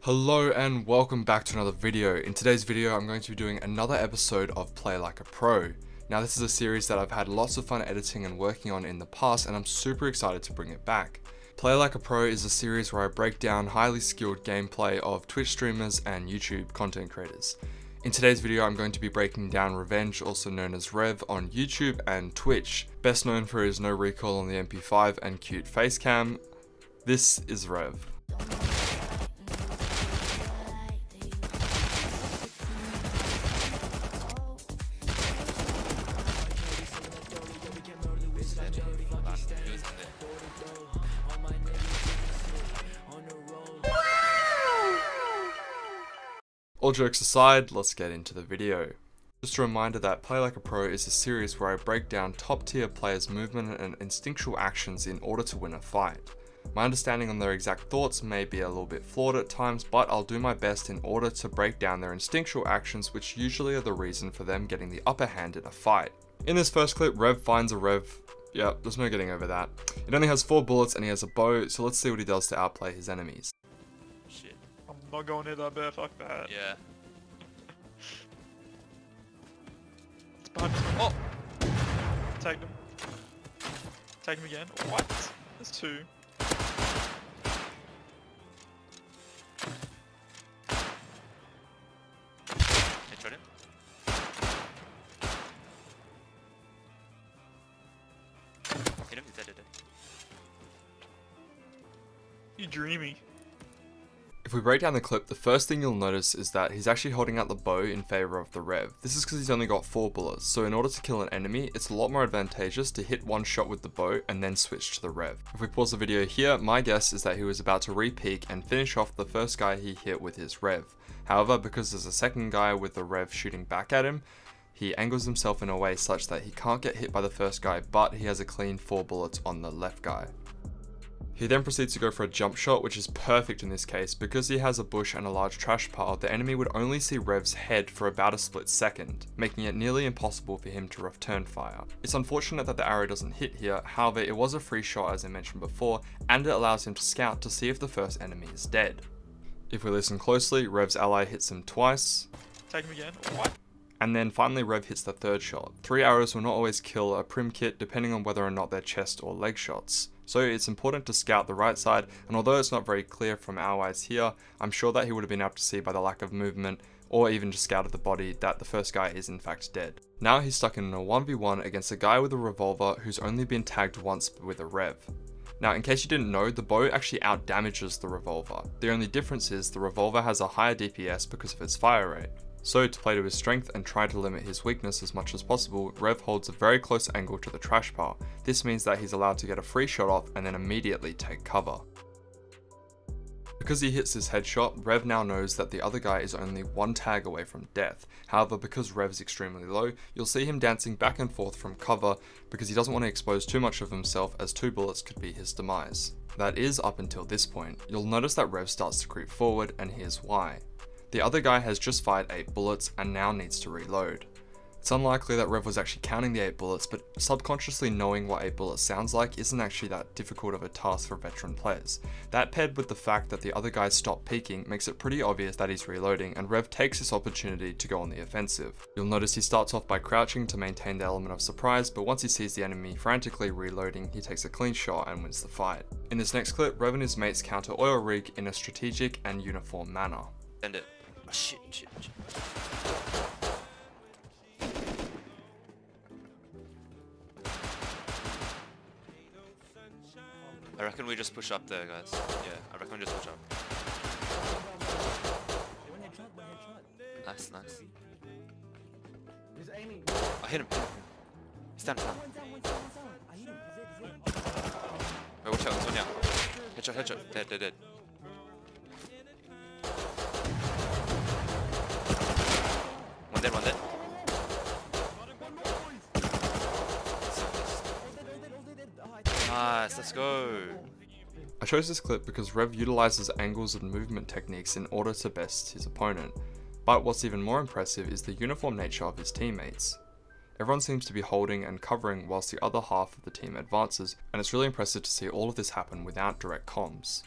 Hello and welcome back to another video. In today's video I'm going to be doing another episode of Play Like a Pro. Now this is a series that I've had lots of fun editing and working on in the past, and I'm super excited to bring it back. Play Like a Pro is a series where I break down highly skilled gameplay of Twitch streamers and YouTube content creators. In today's video I'm going to be breaking down Revenge, also known as Rev, on YouTube and Twitch. Best known for his no recoil on the MP5 and cute face cam. This is Rev. All jokes aside, let's get into the video. Just a reminder that Play Like a Pro is a series where I break down top tier players' movement and instinctual actions in order to win a fight. My understanding on their exact thoughts may be a little bit flawed at times, but I'll do my best in order to break down their instinctual actions, which usually are the reason for them getting the upper hand in a fight. In this first clip, Rev finds a Rev. Yeah, there's no getting over that. It only has 4 bullets and he has a bow, so let's see what he does to outplay his enemies. I'm not going in that bad, fuck that. Yeah. It's behind me. Oh! Tagged him. Tagged him again. What? There's 2. Headshot him. Hit him, he's dead. You dreamy. If we break down the clip, the first thing you'll notice is that he's actually holding out the bow in favor of the Rev. This is because he's only got 4 bullets, so in order to kill an enemy, it's a lot more advantageous to hit one shot with the bow and then switch to the Rev. If we pause the video here, my guess is that he was about to re-peek and finish off the first guy he hit with his Rev. However, because there's a second guy with the Rev shooting back at him, he angles himself in a way such that he can't get hit by the first guy, but he has a clean 4 bullets on the left guy. He then proceeds to go for a jump shot, which is perfect in this case. Because he has a bush and a large trash pile, the enemy would only see Rev's head for about a split second, making it nearly impossible for him to return fire. It's unfortunate that the arrow doesn't hit here, however it was a free shot as I mentioned before, and it allows him to scout to see if the first enemy is dead. If we listen closely, Rev's ally hits him twice. Tag him again. What? And then finally Rev hits the third shot. 3 arrows will not always kill a prim kit depending on whether or not they're chest or leg shots. So it's important to scout the right side, and although it's not very clear from our eyes here, I'm sure that he would have been able to see by the lack of movement, or even just scouted the body, that the first guy is in fact dead. Now he's stuck in a 1v1 against a guy with a revolver who's only been tagged once with a Rev. Now, in case you didn't know, the bow actually outdamages the revolver. The only difference is the revolver has a higher DPS because of its fire rate. So to play to his strength and try to limit his weakness as much as possible, Rev holds a very close angle to the trash pile. This means that he's allowed to get a free shot off and then immediately take cover. Because he hits his headshot, Rev now knows that the other guy is only 1 tag away from death. However, because Rev's extremely low, you'll see him dancing back and forth from cover because he doesn't want to expose too much of himself, as 2 bullets could be his demise. That is up until this point. You'll notice that Rev starts to creep forward, and here's why. The other guy has just fired 8 bullets and now needs to reload. It's unlikely that Rev was actually counting the 8 bullets, but subconsciously knowing what 8 bullets sounds like isn't actually that difficult of a task for veteran players. That paired with the fact that the other guy stopped peeking makes it pretty obvious that he's reloading, and Rev takes this opportunity to go on the offensive. You'll notice he starts off by crouching to maintain the element of surprise, but once he sees the enemy frantically reloading, he takes a clean shot and wins the fight. In this next clip, Rev and his mates counter oil rig in a strategic and uniform manner. End it. Oh, shit. I reckon we just push up there, guys. Yeah, I reckon we just push up. Nice. I hit him. He's down. Wait, watch out, there's one now. Headshot. Dead. One dead. Nice, let's go. I chose this clip because Rev utilizes angles and movement techniques in order to best his opponent. But what's even more impressive is the uniform nature of his teammates. Everyone seems to be holding and covering whilst the other half of the team advances, and it's really impressive to see all of this happen without direct comms.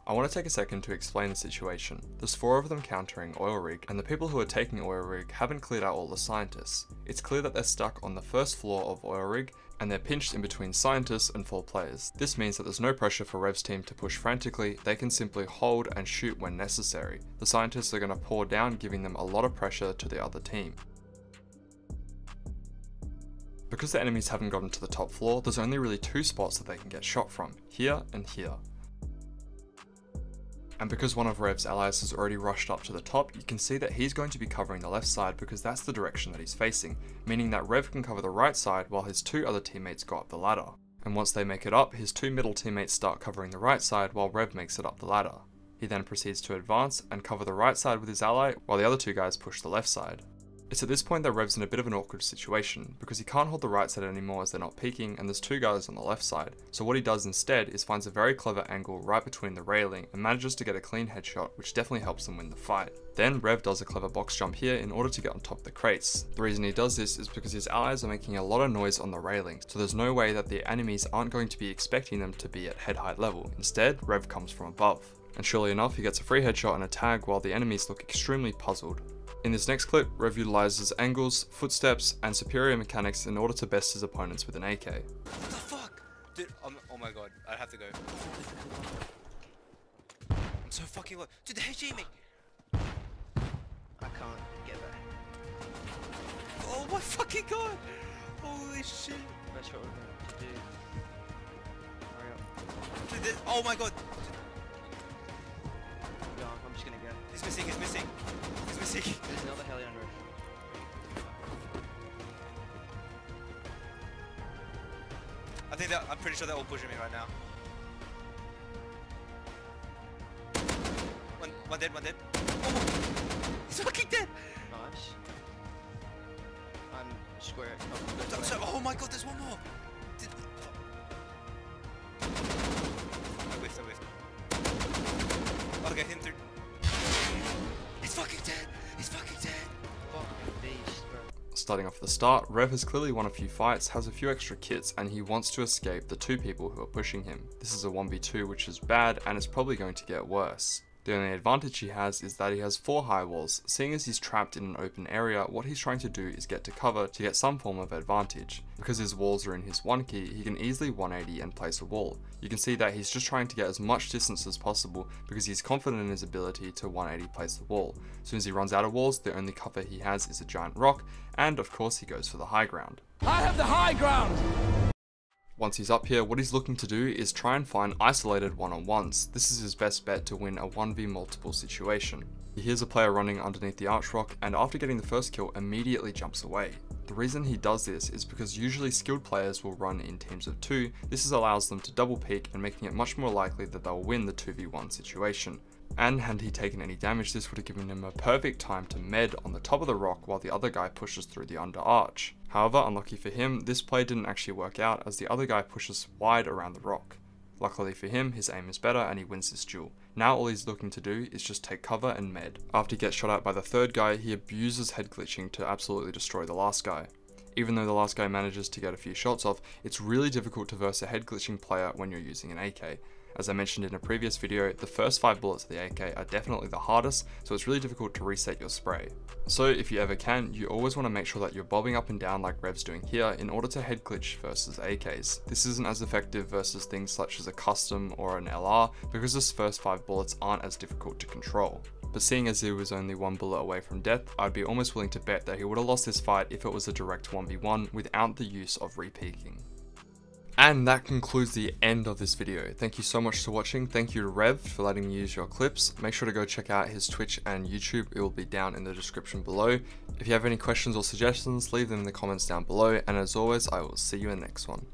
I want to take a second to explain the situation. There's 4 of them countering Oil Rig, and the people who are taking Oil Rig haven't cleared out all the scientists. It's clear that they're stuck on the first floor of Oil Rig, and they're pinched in between scientists and 4 players. This means that there's no pressure for Rev's team to push frantically, they can simply hold and shoot when necessary. The scientists are going to pour down, giving them a lot of pressure to the other team. Because the enemies haven't gotten to the top floor, there's only really 2 spots that they can get shot from, here and here. And because one of Rev's allies has already rushed up to the top, you can see that he's going to be covering the left side because that's the direction that he's facing, meaning that Rev can cover the right side while his 2 other teammates go up the ladder. And once they make it up, his 2 middle teammates start covering the right side while Rev makes it up the ladder. He then proceeds to advance and cover the right side with his ally while the other 2 guys push the left side. It's at this point that Rev's in a bit of an awkward situation, because he can't hold the right side anymore as they're not peeking and there's 2 guys on the left side, so what he does instead is finds a very clever angle right between the railing and manages to get a clean headshot, which definitely helps them win the fight. Then Rev does a clever box jump here in order to get on top of the crates. The reason he does this is because his allies are making a lot of noise on the railing, so there's no way that the enemies aren't going to be expecting them to be at head height level. Instead, Rev comes from above. And surely enough, he gets a free headshot and a tag while the enemies look extremely puzzled. In this next clip, Rev utilizes angles, footsteps, and superior mechanics in order to best his opponents with an AK. What the fuck? Dude, oh my god, I have to go. I'm so fucking low. Dude, they HG me! I can't get back. Oh my fucking god! Holy shit! That's what we're going to do. Hurry up. Dude, oh my god! Go on, I'm just gonna go. He's missing, he's missing. He's missing. There's another heli on roof. I'm pretty sure they're all pushing me right now. One dead, one dead. Oh, he's fucking dead! Nice. I'm square. Oh my god, there's one more! I whiffed. Okay, him through. He's fucking dead! He's fucking dead! Fucking beast, bro. Starting off at the start, Rev has clearly won a few fights, has a few extra kits, and he wants to escape the 2 people who are pushing him. This is a 1v2, which is bad, and it's probably going to get worse. The only advantage he has is that he has 4 high walls. Seeing as he's trapped in an open area, what he's trying to do is get to cover to get some form of advantage. Because his walls are in his 1 key, he can easily 180 and place a wall. You can see that he's just trying to get as much distance as possible because he's confident in his ability to 180 place the wall. As soon as he runs out of walls, the only cover he has is a giant rock, and of course he goes for the high ground. I have the high ground! Once he's up here, what he's looking to do is try and find isolated one-on-ones. This is his best bet to win a 1v multiple situation. He hears a player running underneath the arch rock, and after getting the first kill, immediately jumps away. The reason he does this is because usually skilled players will run in teams of 2. This allows them to double peek and making it much more likely that they'll win the 2v1 situation. And had he taken any damage, this would have given him a perfect time to med on the top of the rock while the other guy pushes through the under arch. However, unlucky for him, this play didn't actually work out as the other guy pushes wide around the rock. Luckily for him, his aim is better and he wins this duel. Now all he's looking to do is just take cover and med. After he gets shot at by the 3rd guy, he abuses head glitching to absolutely destroy the last guy. Even though the last guy manages to get a few shots off, it's really difficult to verse a head glitching player when you're using an AK. As I mentioned in a previous video, the first 5 bullets of the AK are definitely the hardest, so it's really difficult to reset your spray. So if you ever can, you always want to make sure that you're bobbing up and down like Rev's doing here in order to head glitch versus AKs. This isn't as effective versus things such as a custom or an LR because his first 5 bullets aren't as difficult to control. But seeing as he was only 1 bullet away from death, I'd be almost willing to bet that he would have lost this fight if it was a direct 1v1 without the use of re-peeking. And that concludes the end of this video. Thank you so much for watching. Thank you to Rev for letting me use your clips. Make sure to go check out his Twitch and YouTube. It will be down in the description below. If you have any questions or suggestions, leave them in the comments down below. And as always, I will see you in the next one.